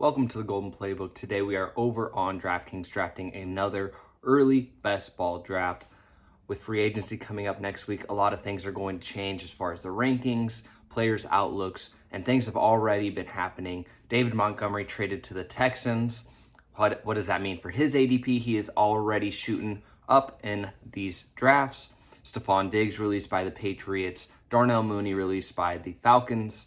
Welcome to the Golden Playbook. Today we are over on DraftKings drafting another early best ball draft. With free agency coming up next week, a lot of things are going to change as far as the rankings, players' outlooks, and things have already been happening. David Montgomery traded to the Texans. What does that mean for his ADP? He is already shooting up in these drafts. Stephon Diggs released by the Patriots. Darnell Mooney released by the Falcons.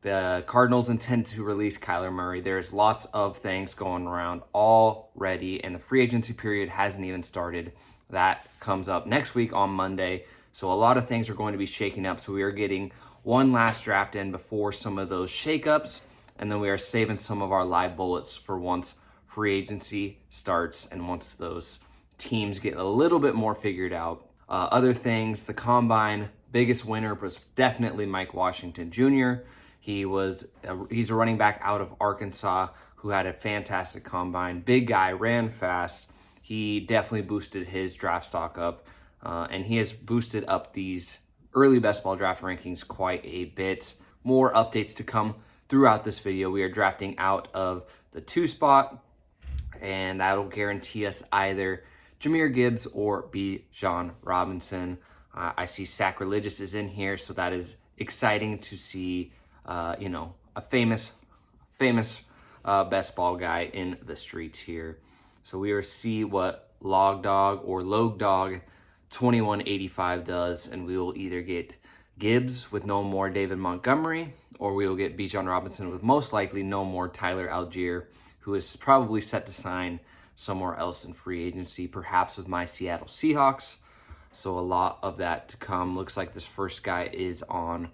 The Cardinals intend to release Kyler Murray. There's lots of things going around already, and the free agency period hasn't even started. That comes up next week on Monday. So a lot of things are going to be shaking up. So we are getting one last draft in before some of those shakeups, and then we are saving some of our live bullets for once free agency starts and once those teams get a little bit more figured out. Other things, the combine, biggest winner was definitely Mike Washington Jr. He's a running back out of Arkansas who had a fantastic combine. Big guy, ran fast. He definitely boosted his draft stock up, and he has boosted up these early best ball draft rankings quite a bit. More updates to come throughout this video. We are drafting out of the 2 spot, and that'll guarantee us either Jahmyr Gibbs or Bijan Robinson. I see Sacrilegious is in here, so that is exciting to see. A famous best ball guy in the streets here. So we will see what Log 2185 does, and we will either get Gibbs with no more David Montgomery, or we will get Bijan Robinson with most likely no more Tyler Algier, who is probably set to sign somewhere else in free agency, perhaps with my Seattle Seahawks. So a lot of that to come. Looks like this first guy is on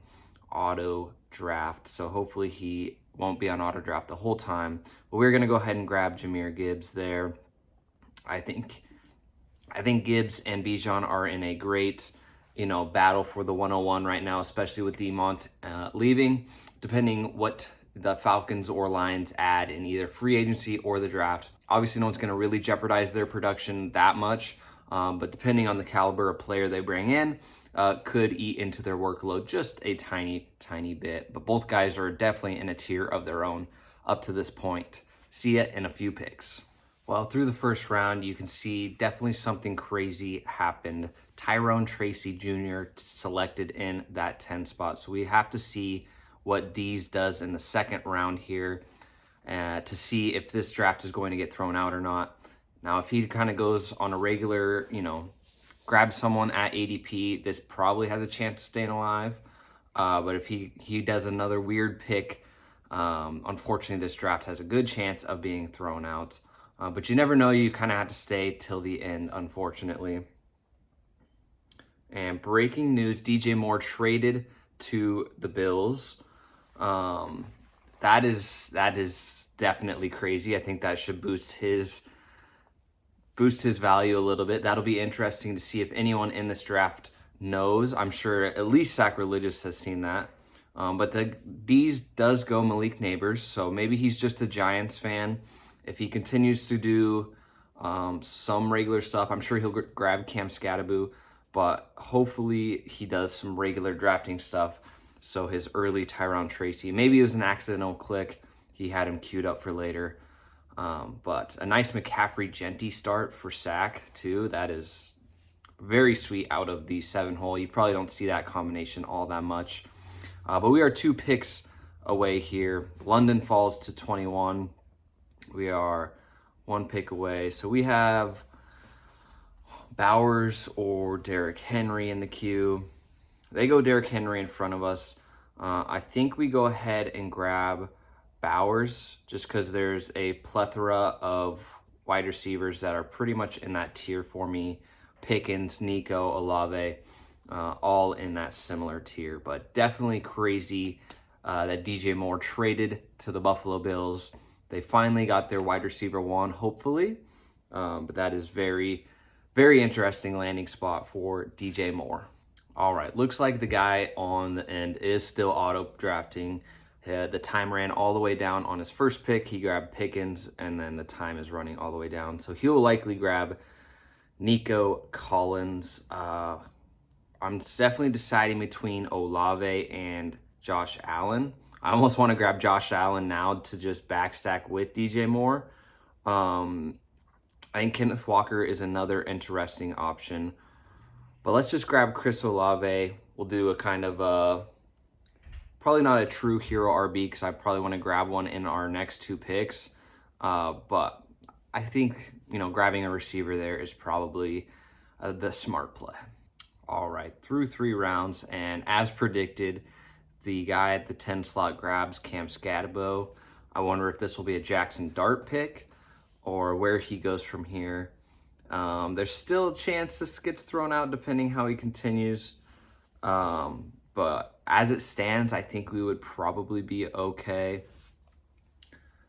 auto draft, so hopefully he won't be on auto draft the whole time. But we're gonna go ahead and grab Jahmyr Gibbs there. I think Gibbs and Bijan are in a great battle for the 101 right now, especially with Demont leaving. Depending what the Falcons or Lions add in either free agency or the draft, obviously no one's going to really jeopardize their production that much, but depending on the caliber of player they bring in, could eat into their workload just a tiny bit. But both guys are definitely in a tier of their own up to this point. See it in a few picks. Well, through the first round, you can see definitely something crazy happened. Tyrone Tracy Jr. selected in that 10 spot. So we have to see what Dees does in the second round here to see if this draft is going to get thrown out or not. Now, if he kind of goes on a regular, grab someone at ADP, this probably has a chance of staying alive. But if he does another weird pick, unfortunately, this draft has a good chance of being thrown out. But you never know. You kind of have to stay till the end, unfortunately. And breaking news, DJ Moore traded to the Bills. That is definitely crazy. I think that should boost his value a little bit. That'll be interesting to see if anyone in this draft knows. I'm sure at least Sacrilegious has seen that. But D's does go Malik Neighbors, so maybe he's just a Giants fan. If he continues to do some regular stuff, I'm sure he'll grab Cam Skattebo, but hopefully he does some regular drafting stuff. So his early Tyrone Tracy, maybe it was an accidental click. He had him queued up for later. But a nice McCaffrey Genty start for Sack too. That is very sweet out of the 7 hole. You probably don't see that combination all that much. But we are 2 picks away here. London falls to 21. We are 1 pick away. So we have Bowers or Derrick Henry in the queue. They go Derrick Henry in front of us. I think we go ahead and grab Bowers just because there's a plethora of wide receivers that are pretty much in that tier for me. Pickens, Nico, Olave, all in that similar tier. But definitely crazy that DJ Moore traded to the Buffalo Bills. They finally got their wide receiver 1, hopefully. But that is very, very interesting landing spot for DJ Moore. All right, looks like the guy on the end is still auto drafting. The time ran all the way down on his first pick. He grabbed Pickens, and then the time is running all the way down. So he'll likely grab Nico Collins. I'm definitely deciding between Olave and Josh Allen. I almost want to grab Josh Allen now to just backstack with DJ Moore. I think Kenneth Walker is another interesting option. But let's just grab Chris Olave. We'll do a kind of probably not a true hero RB because I probably want to grab one in our next 2 picks. But I think, grabbing a receiver there is probably the smart play. All right, through 3 rounds, and as predicted, the guy at the 10 slot grabs Cam Scatabo. I wonder if this will be a Jackson Dart pick or where he goes from here. There's still a chance this gets thrown out depending how he continues. But as it stands, I think we would probably be okay.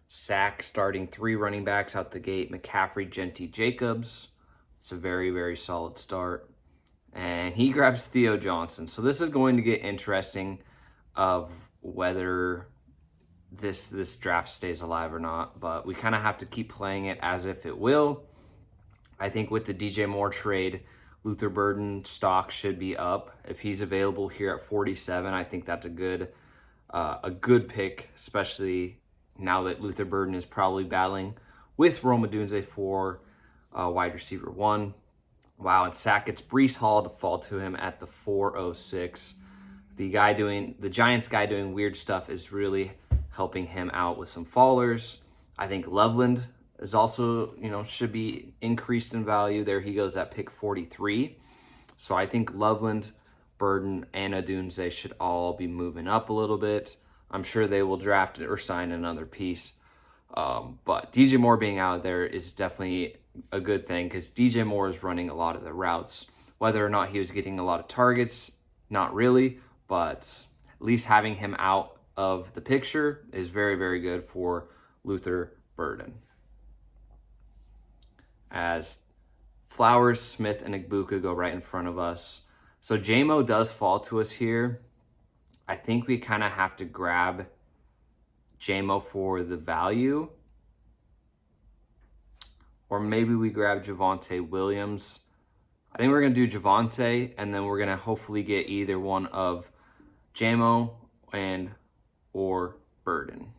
Sack starting 3 running backs out the gate. McCaffrey, Genty, Jacobs. It's a very, very solid start. And he grabs Theo Johnson. So this is going to get interesting of whether this draft stays alive or not. But we kind of have to keep playing it as if it will. I think with the DJ Moore trade, Luther Burden stock should be up. If he's available here at 47, I think that's a good pick, especially now that Luther Burden is probably battling with Rome Odunze for wide receiver 1. Wow, and Sack gets Breece Hall to fall to him at the 406. The Giants guy doing weird stuff is really helping him out with some fallers. I think Loveland is also, should be increased in value. There he goes at pick 43. So I think Loveland, Burden, and Odunze should all be moving up a little bit. I'm sure they will draft or sign another piece. But DJ Moore being out there is definitely a good thing because DJ Moore is running a lot of the routes. Whether or not he was getting a lot of targets, not really, but at least having him out of the picture is very, very good for Luther Burden. As Flowers, Smith, and Igbuka go right in front of us. So JMO does fall to us here. I think we kind of have to grab JMO for the value. Or maybe we grab Javonte Williams. I think we're going to do Javonte, and then we're going to hopefully get either one of JMO and or Burden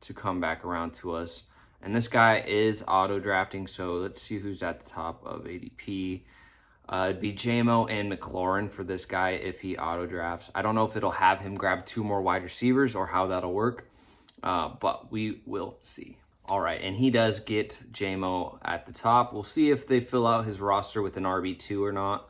to come back around to us. And this guy is auto drafting, so let's see who's at the top of ADP. It'd be JMO and McLaurin for this guy if he auto drafts. I don't know if it'll have him grab 2 more wide receivers or how that'll work, but we will see. All right, and he does get JMO at the top. We'll see if they fill out his roster with an RB2 or not.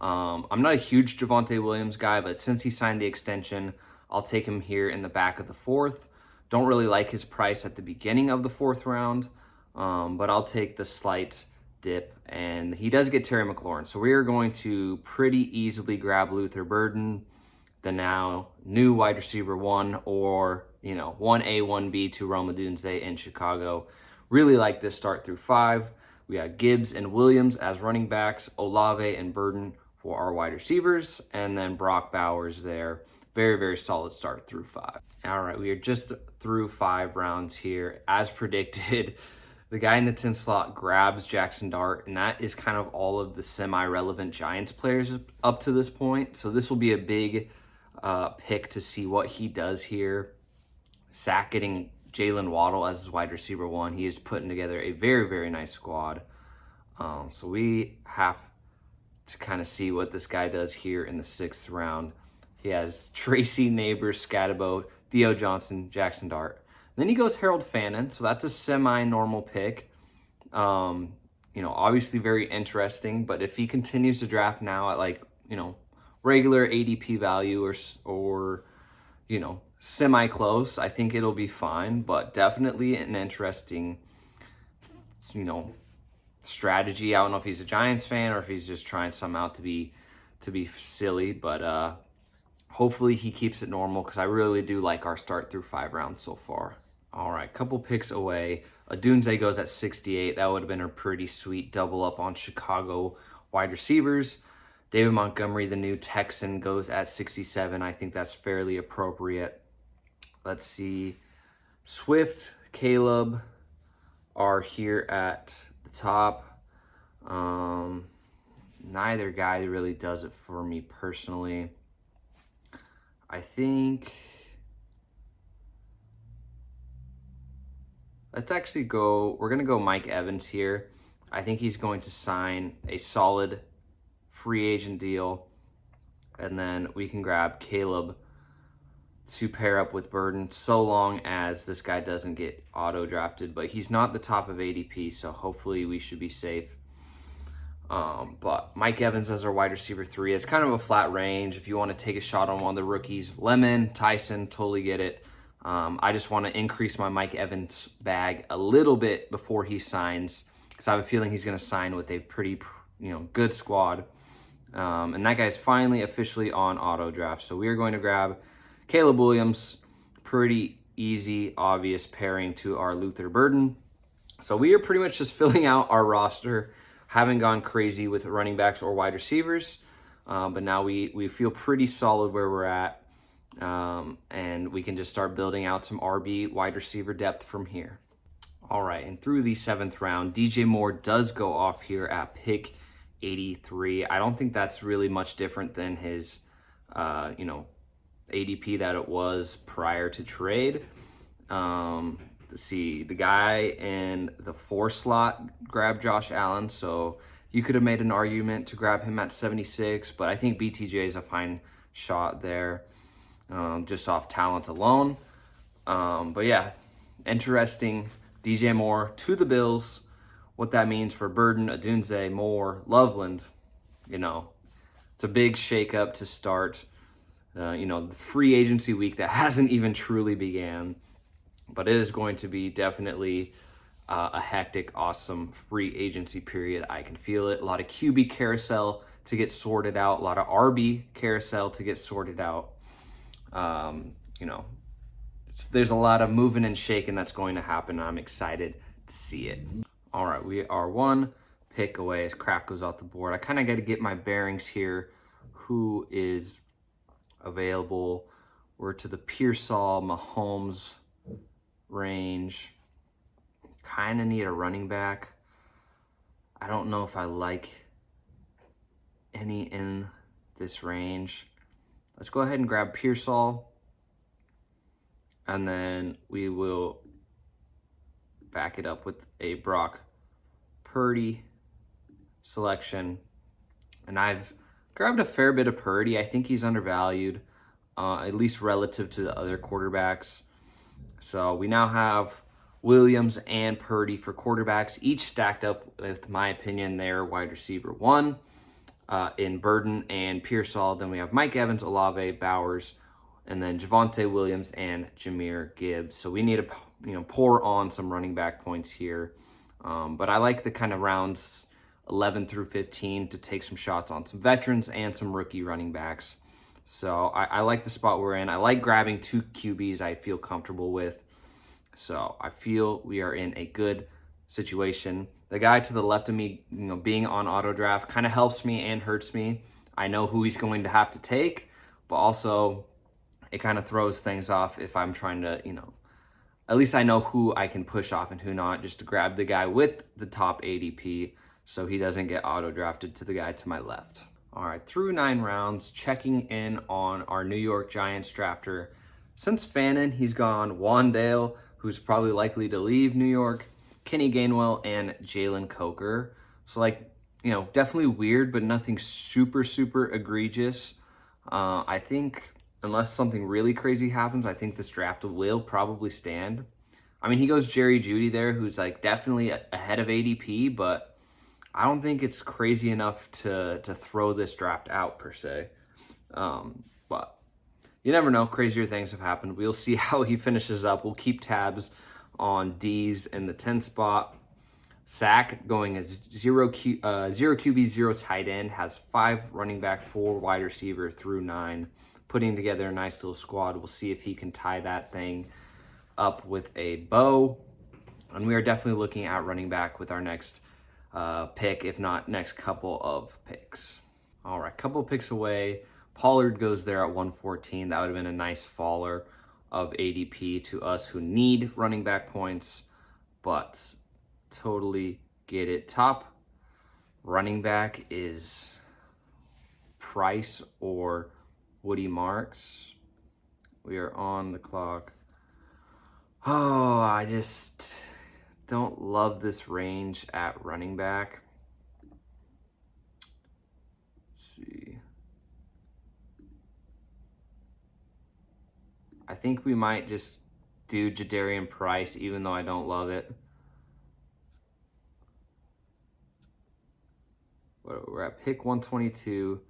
I'm not a huge Javonte Williams guy, but since he signed the extension, I'll take him here in the back of the 4th. Don't really like his price at the beginning of the 4th round, but I'll take the slight dip. And he does get Terry McLaurin. So we are going to pretty easily grab Luther Burden, the now new wide receiver 1, or 1A, 1B to Rome Odunze in Chicago. Really like this start through 5. We got Gibbs and Williams as running backs, Olave and Burden for our wide receivers, and then Brock Bowers there. Very, very solid start through 5. All right, we are just through 5 rounds here. As predicted, the guy in the 10 slot grabs Jackson Dart, and that is kind of all of the semi-relevant Giants players up to this point. So this will be a big pick to see what he does here. Sack getting Jalen Waddle as his wide receiver 1. He is putting together a very, very nice squad. So we have to kind of see what this guy does here in the 6th round. He has Tracy, Neighbors, Scatabo, Theo Johnson, Jackson Dart. Then he goes Harold Fannin, so that's a semi-normal pick. Obviously very interesting, but if he continues to draft now at regular ADP value or semi-close, I think it'll be fine, but definitely an interesting, strategy. I don't know if he's a Giants fan or if he's just trying some out to be silly, but hopefully he keeps it normal because I really do like our start through 5 rounds so far. All right, couple picks away. Odunze goes at 68. That would have been a pretty sweet double up on Chicago wide receivers. David Montgomery, the new Texan, goes at 67. I think that's fairly appropriate. Let's see. Swift, Caleb are here at the top. Neither guy really does it for me personally. I think let's actually go, we're going to go Mike Evans here. I think he's going to sign a solid free agent deal. And then we can grab Caleb to pair up with Burden, so long as this guy doesn't get auto drafted. But he's not the top of ADP, so hopefully we should be safe. But Mike Evans as our wide receiver 3 is kind of a flat range. If you want to take a shot on one of the rookies, Lemon, Tyson, totally get it. I just want to increase my Mike Evans bag a little bit before he signs, because I have a feeling he's going to sign with a pretty, good squad. And that guy's finally officially on auto draft. So we are going to grab Caleb Williams. Pretty easy, obvious pairing to our Luther Burden. So we are pretty much just filling out our roster. Haven't gone crazy with running backs or wide receivers. But now we feel pretty solid where we're at. And we can just start building out some RB wide receiver depth from here. All right, and through the 7th round, DJ Moore does go off here at pick 83. I don't think that's really much different than his, ADP that it was prior to trade. Let's see, the guy in the 4 slot grabbed Josh Allen, so you could have made an argument to grab him at 76, but I think BTJ is a fine shot there, just off talent alone. But yeah, interesting. DJ Moore to the Bills. What that means for Burden, Odunze, Moore, Loveland, it's a big shakeup to start, the free agency week that hasn't even truly began. But it is going to be definitely a hectic, awesome free agency period. I can feel it. A lot of QB carousel to get sorted out. A lot of RB carousel to get sorted out. There's a lot of moving and shaking that's going to happen. I'm excited to see it. All right, we are 1 pick away as Kraft goes off the board. I kind of got to get my bearings here. Who is available? We're to the Pearsall, Mahomes range. Kind of need a running back. I don't know if I like any in this range. Let's go ahead and grab Pearsall. And then we will back it up with a Brock Purdy selection. And I've grabbed a fair bit of Purdy. I think he's undervalued, at least relative to the other quarterbacks. So we now have Williams and Purdy for quarterbacks, each stacked up with, my opinion, their wide receiver 1 in Burden and Pearsall. Then we have Mike Evans, Olave, Bowers, and then Javonte Williams and Jahmyr Gibbs. So we need to, pour on some running back points here. But I like the kind of rounds 11 through 15 to take some shots on some veterans and some rookie running backs. So I like the spot we're in. I like grabbing 2 QBs I feel comfortable with. So I feel we are in a good situation. The guy to the left of me, being on auto draft kind of helps me and hurts me. I know who he's going to have to take, but also it kind of throws things off if I'm trying to, at least I know who I can push off and who not, just to grab the guy with the top ADP so he doesn't get auto drafted to the guy to my left. All right, through 9 rounds, checking in on our New York Giants drafter. Since Fannin, he's gone Wandale, who's probably likely to leave New York, Kenny Gainwell, and Jalen Coker. So, definitely weird, but nothing super, super egregious. I think unless something really crazy happens, I think this draft will probably stand. I mean, he goes Jerry Jeudy there, who's definitely ahead of ADP, but I don't think it's crazy enough to throw this draft out per se. But you never know. Crazier things have happened. We'll see how he finishes up. We'll keep tabs on D's in the 10 spot. Sack going as 0 QB, 0 tight end, has 5 running back, 4 wide receiver through 9. Putting together a nice little squad. We'll see if he can tie that thing up with a bow. And we are definitely looking at running back with our next pick, if not next couple of picks. All right, couple of picks away. Pollard goes there at 114. That would have been a nice faller of ADP to us who need running back points, but totally get it. Top running back is Price or Woody Marks. We are on the clock. Oh, don't love this range at running back. Let's see. I think we might just do Jadarian Price, even though I don't love it. We're at pick 122.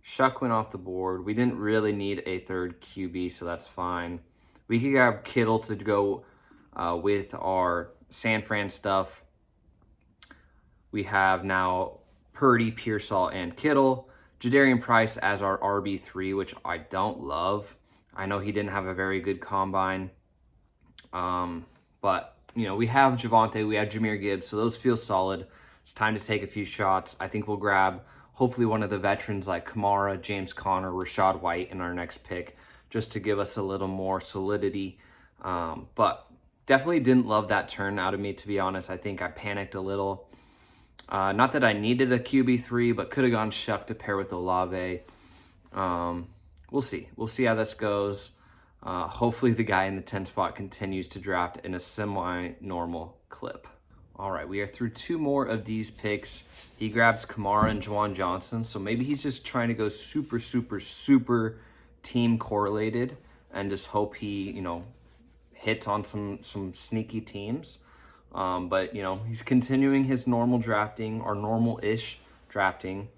Shuck went off the board. We didn't really need a third QB, so that's fine. We could grab Kittle to go with our San Fran stuff. We have now Purdy, Pearsall, and Kittle. Jadarian Price as our RB3, which I don't love. I know he didn't have a very good combine. But, you know, we have Javonte, we have Jahmyr Gibbs, so those feel solid. It's time to take a few shots. I think we'll grab hopefully one of the veterans like Kamara, James Conner, Rachaad White in our next pick, just to give us a little more solidity. But definitely didn't love that turn out of me, to be honest. I think I panicked a little. Not that I needed a QB3, but could have gone Shuck to pair with Olave. We'll see. We'll see how this goes. Hopefully the guy in the 10 spot continues to draft in a semi-normal clip. All right, we are through two more of these picks. He grabs Kamara and Juwan Johnson, so maybe he's just trying to go super, super, super team correlated and just hope he, you know, hits on some sneaky teams. But, you know, he's continuing his normal drafting or normal-ish drafting.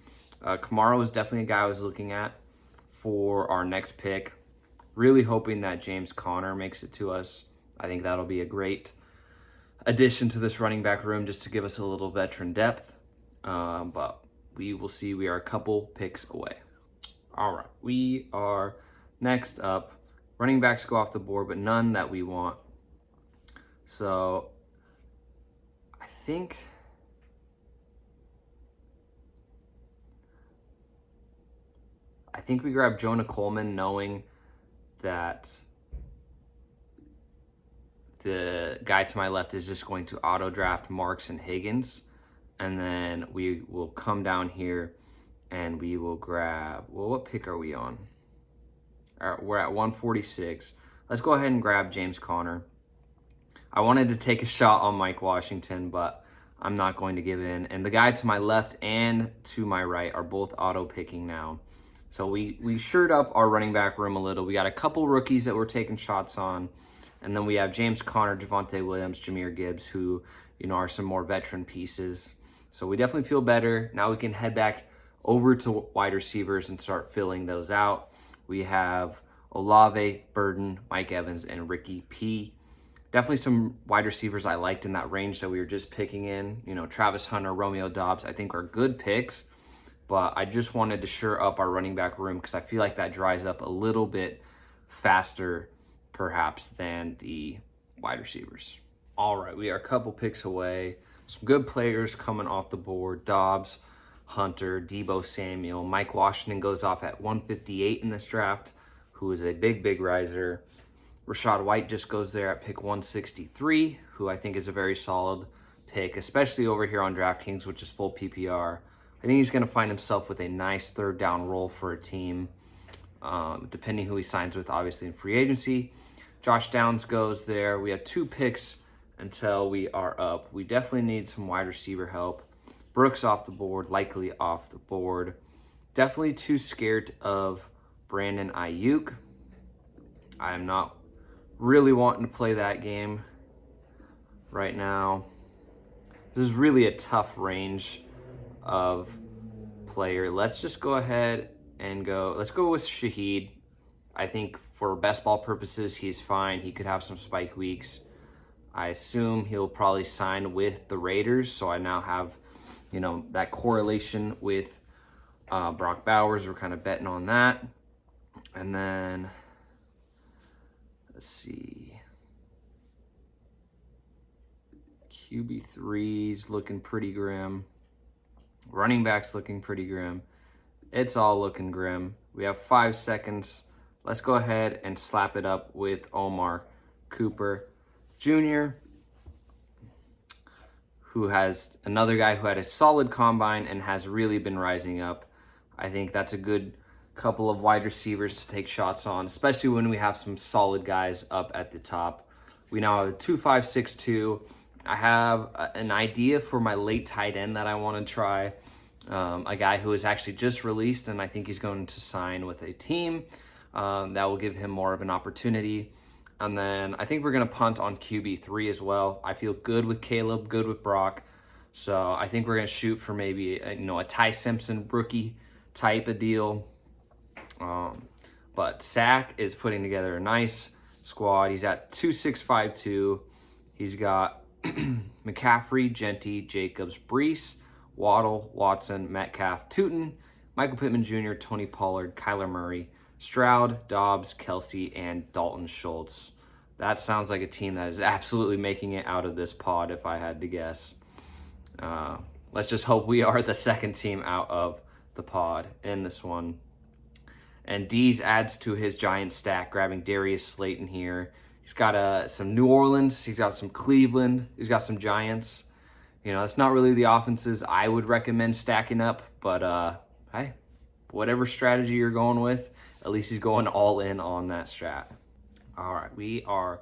Kamara was definitely a guy I was looking at for our next pick. Really hoping that James Conner makes it to us. I think that'll be a great addition to this running back room just to give us a little veteran depth. But we will see. We are a couple picks away. All right, we are next up. Running backs go off the board, but none that we want. So I think we grab Jonah Coleman, knowing that the guy to my left is just going to auto draft Marks and Higgins. And then we will come down here and we will grab, well, what pick are we on? We're at 146. Let's go ahead and grab James Conner. I wanted to take a shot on Mike Washington, but I'm not going to give in. And the guy to my left and to my right are both auto picking now. So we shored up our running back room a little. We got a couple rookies that we're taking shots on. And then we have James Conner, Javonte Williams, Jahmyr Gibbs, who, you know, are some more veteran pieces. So we definitely feel better. Now we can head back over to wide receivers and start filling those out. We have Olave, Burden, Mike Evans, and Ricky P. Definitely some wide receivers I liked in that range that we were just picking in. You know, Travis Hunter, Romeo Doubs, I think are good picks. But I just wanted to shore up our running back room because I feel like that dries up a little bit faster, perhaps, than the wide receivers. All right, we are a couple picks away. Some good players coming off the board. Doubs, Hunter, Deebo Samuel. Mike Washington goes off at 158 in this draft, who is a big, big riser. Rachaad White just goes there at pick 163, who I think is a very solid pick, especially over here on DraftKings, which is full PPR. I think he's going to find himself with a nice third down role for a team, depending who he signs with, obviously, in free agency. Josh Downs goes there. We have two picks until we are up. We definitely need some wide receiver help. Brooks off the board, likely off the board. Definitely too scared of Brandon Ayuk. I am not really wanting to play that game right now. This is really a tough range of player. Let's just go ahead and let's go with Shaheed. I think for best ball purposes, he's fine. He could have some spike weeks. I assume he'll probably sign with the Raiders, so I now have, you know, that correlation with Brock Bowers. We're kind of betting on that. And then, let's see. QB3's looking pretty grim. Running back's looking pretty grim. It's all looking grim. We have 5 seconds. Let's go ahead and slap it up with Omar Cooper Jr., who has another guy who had a solid combine and has really been rising up. I think that's a good couple of wide receivers to take shots on, especially when we have some solid guys up at the top. We now have a 2-5-6-2, I have an idea for my late tight end that I want to try. A guy who is actually just released, and I think he's going to sign with a team that will give him more of an opportunity. And then I think we're going to punt on QB3 as well. I feel good with Caleb, good with Brock. So I think we're going to shoot for maybe a Ty Simpson rookie type of deal. But Sack is putting together a nice squad. He's at 2.652. He's got McCaffrey, Genty, Jacobs, Brees, Waddle, Watson, Metcalf, Tootin, Michael Pittman Jr., Tony Pollard, Kyler Murray, Stroud, Dobbs, Kelsey, and Dalton Schultz. That sounds like a team that is absolutely making it out of this pod, if I had to guess. Let's just hope we are the second team out of the pod in this one. And Dees adds to his giant stack, grabbing Darius Slayton here. He's got some New Orleans. He's got some Cleveland. He's got some Giants. That's not really the offenses I would recommend stacking up. But, hey, whatever strategy you're going with, at least he's going all in on that strat. All right, we are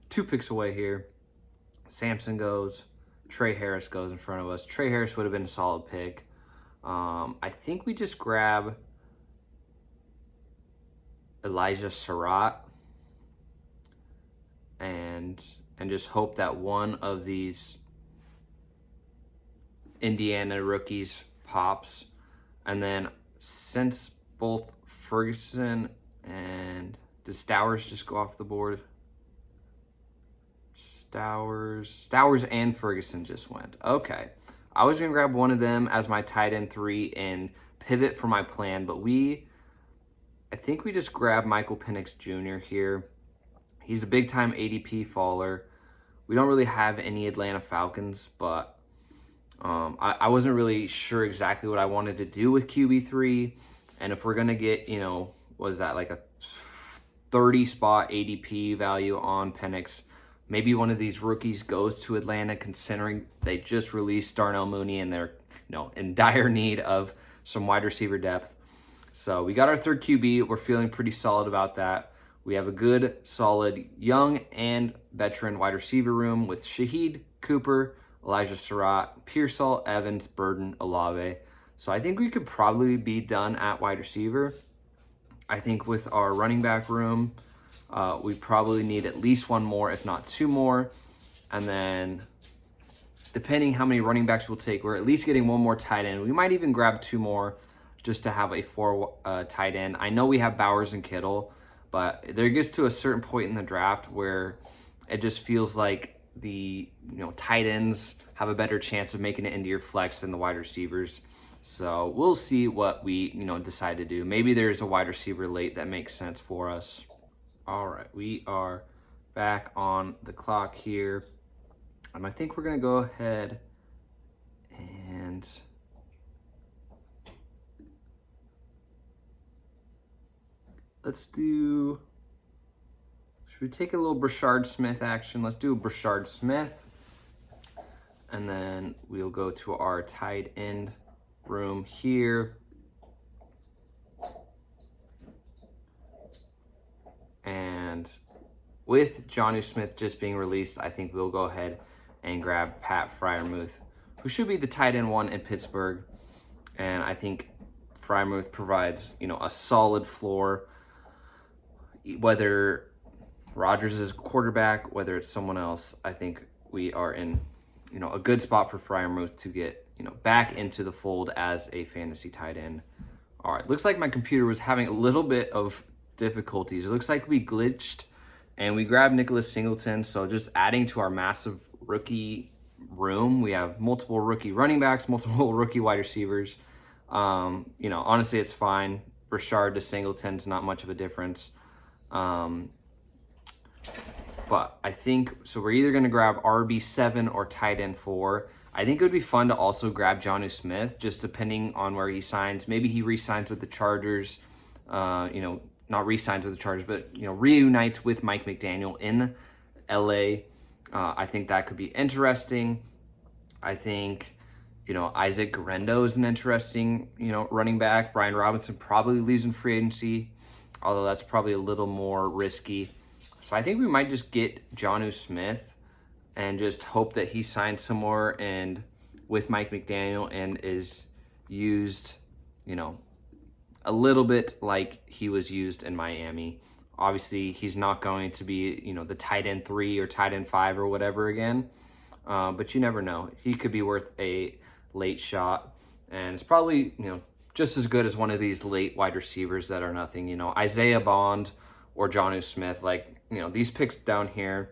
2 picks away here. Samson goes. Trey Harris goes in front of us. Trey Harris would have been a solid pick. I think we just grab Elijah Surratt and just hope that one of these Indiana rookies pops. And then since both Ferguson and did Stowers just go off the board? Stowers and Ferguson just went. Okay. I was going to grab one of them as my tight end 3 and pivot for my plan, but I think we just grab Michael Penix Jr. here. He's a big-time ADP faller. We don't really have any Atlanta Falcons, but I wasn't really sure exactly what I wanted to do with QB3. And if we're going to get, what is that, like a 30-spot ADP value on Penix, maybe one of these rookies goes to Atlanta, considering they just released Darnell Mooney and they're in dire need of some wide receiver depth. So we got our third QB. We're feeling pretty solid about that. We have a good, solid, young and veteran wide receiver room with Shaheed, Cooper, Elijah Surratt, Pearsall, Evans, Burden, Olave. So I think we could probably be done at wide receiver. I think with our running back room, we probably need at least one more, if not 2 more. And then depending how many running backs we'll take, we're at least getting 1 more tight end. We might even grab 2 more just to have a 4 tight end. I know we have Bowers and Kittle, but there gets to a certain point in the draft where it just feels like the tight ends have a better chance of making it into your flex than the wide receivers. So we'll see what we decide to do. Maybe there's a wide receiver late that makes sense for us. All right, we are back on the clock here. I think we're going to go ahead and should we take a little Brashard Smith action? Let's do a Brashard Smith. And then we'll go to our tight end room here. And with Jonnu Smith just being released, I think we'll go ahead and grab Pat Freiermuth, who should be the tight end 1 in Pittsburgh. And I think Freiermuth provides, a solid floor. Whether Rodgers is quarterback, whether it's someone else, I think we are in, a good spot for Freiermuth to get, back into the fold as a fantasy tight end. All right, looks like my computer was having a little bit of difficulties. It looks like we glitched and we grabbed Nicholas Singleton. So just adding to our massive rookie room, we have multiple rookie running backs, multiple rookie wide receivers. Honestly, it's fine. Brashard to Singleton's not much of a difference. But I think, so we're either going to grab RB7 or tight end 4. I think it would be fun to also grab Jonnu Smith, just depending on where he signs. Maybe he re-signs with the Chargers, not re-signs with the Chargers, but, reunites with Mike McDaniel in LA. I think that could be interesting. I think, Isaac Guerendo is an interesting, running back. Brian Robinson probably leaves in free agency, although that's probably a little more risky. So I think we might just get Jonnu Smith and just hope that he signs somewhere and with Mike McDaniel and is used, you know, a little bit like he was used in Miami. Obviously, he's not going to be, you know, the tight end 3 or tight end 5 or whatever again. But you never know. He could be worth a late shot. And it's probably, you know, just as good as one of these late wide receivers that are nothing. You know, Isaiah Bond or Jonnu Smith. Like, you know, these picks down here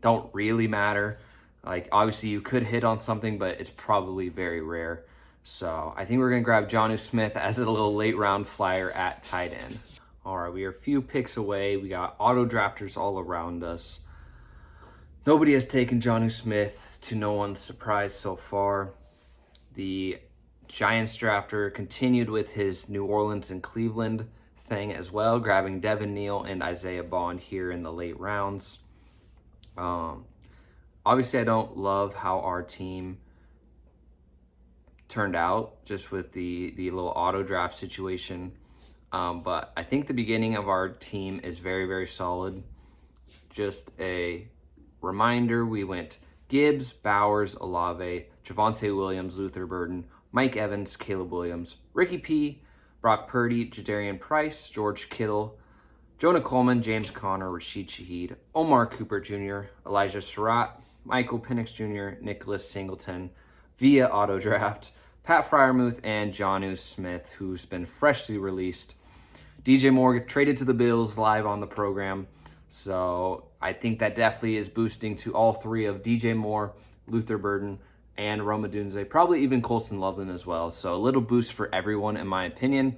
don't really matter. Like, obviously, you could hit on something, but it's probably very rare. So I think we're going to grab Jonnu Smith as a little late round flyer at tight end. All right, we are a few picks away. We got auto drafters all around us. Nobody has taken Jonnu Smith, to no one's surprise so far. The Giants drafter continued with his New Orleans and Cleveland thing as well, grabbing Devin Neal and Isaiah Bond here in the late rounds. Obviously, I don't love how our team turned out just with the little auto draft situation. But I think the beginning of our team is very, very solid. Just a reminder, we went Gibbs, Bowers, Olave, Javonte Williams, Luther Burden, Mike Evans, Caleb Williams, Ricky P, Brock Purdy, Jadarian Price, George Kittle, Jonah Coleman, James Conner, Rashid Shaheed, Omar Cooper Jr., Elijah Surratt, Michael Penix Jr., Nicholas Singleton via auto draft, Pat Freiermuth, and Jonnu Smith, who's been freshly released. DJ Moore traded to the Bills live on the program. So I think that definitely is boosting to all three of DJ Moore, Luther Burden, and Rome Odunze, probably even Colston Loveland as well. So a little boost for everyone, in my opinion.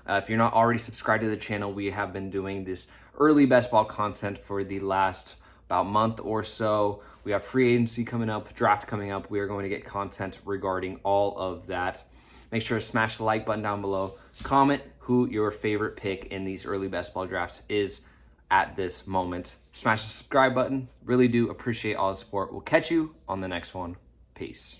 If you're not already subscribed to the channel, we have been doing this early best ball content for the last about month or so. We have free agency coming up, draft coming up. We are going to get content regarding all of that. Make sure to smash the like button down below. Comment who your favorite pick in these early best ball drafts is at this moment. Smash the subscribe button. Really do appreciate all the support. We'll catch you on the next one. Peace.